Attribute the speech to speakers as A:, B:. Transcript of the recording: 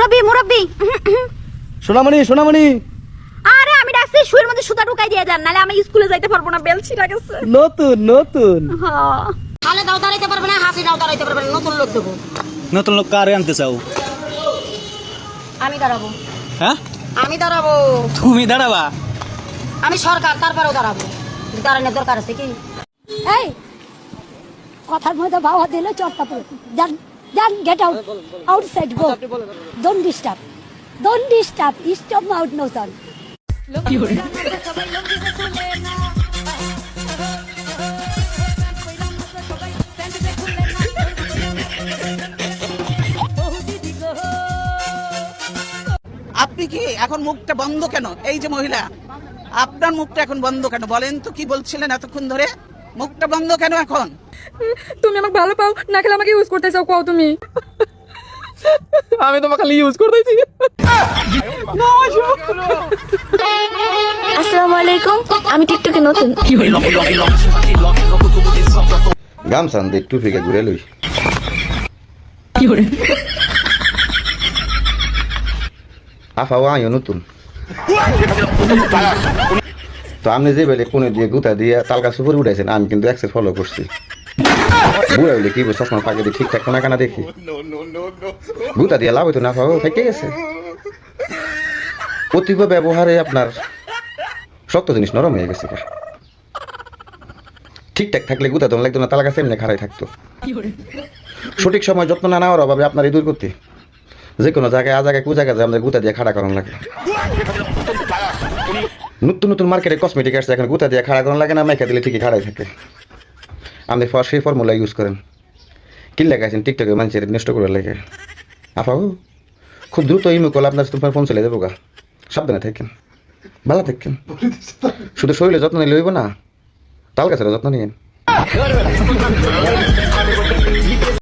A: মুরব্বি মুরব্বি
B: সোনামণি সোনামণি
A: আরে আমি ডাকছি শুয়ের মধ্যে সুতা ঢুকাই দিয়ে যান নালে আমি স্কুলে যাইতে পারবো না বেল ছিঁড়া গেছে
B: নতুন নতুন
A: হ্যাঁ
C: তাহলে দাও দাঁড়াইতে পারবে না, হাসি দাও দাঁড়াইতে পারবে না, নতুন লোক দেবো।
B: নতুন লোক কারে আনতে চাও?
C: আমি দাঁড়াবো,
B: হ্যাঁ
C: আমি দাঁড়াবো,
B: তুমি দাঁড়াবা?
C: আমি সরকার, তারপরেও দাঁড়াবো। দাঁড়ানোর দরকার আছে কি?
D: এই কথার মধ্যে বাবা দিলে চটকা পড়ে যান যান, get out, outside go, don't disturb stop out no son.
E: আপনি কি এখন মুখটা বন্ধ কেন? এই যে মহিলা, আপনার মুখটা এখন বন্ধ কেন বলেন তো? কি বলছিলেন এতক্ষণ ধরে? মুখটা বন্ধ কেন এখন?
F: তুমি আমাকে ভালো পাও না, খেলে আমাকে ইউজ করতে চাও, কও তুমি।
B: আমি তোমাকে খালি ইউজ করতেছি।
A: আসসালামু আলাইকুম, আমি টিকটকে নতুন।
G: গামছান দে টুপি কে ঘুরে লই আফাও আইও নতুন তো আপনি যে বেলে কোনে দিয়ে গুতা দিয়ে তালকা সুপুর উঠাইছেন, আমি কিন্তু অ্যাক্সেস ফলো করছি। বুড়া হইলে কি চশমা পাকে দিয়ে ঠিকঠাক কোনা কানা দেখি গুতা দিয়ে লাভ হইতো না, ফাও ফেটে গেছে। অতীব ব্যবহারে আপনার শক্ত জিনিস নরম হয়ে গেছে। ঠিকঠাক থাকলে গুতা দম লাগতো না, তালা গাছে এমনি খাড়াই থাকতো। সঠিক সময় যত্ন না নেওয়ার অভাবে আপনার এই দুর্গতি যে কোনো জায়গায় আজাগায় কু জায়গায় আমাদের গুতা দিয়ে খাড়া করানো লাগে। নতুন নতুন মার্কেটে কসমেটিক আসছে, এখন গুতা দিয়ে খাড়া করানো লাগে না, মেখে দিলে ঠিকই খাড়াই থাকে। আপনি সেই ফর্মুলা ইউজ করেন, কি লেখাছেন টিকটকে মানুষের নষ্ট করে লেগে। আপাও খুব দ্রুত ইমেল আপনার তোমার ফোন চলে যাবো গা, সাবধানে থাকেন, ভালো থাকেন। শুধু শরীরে যত্ন নিলে হইব না, তাল গাছের যত্ন নিয়েন।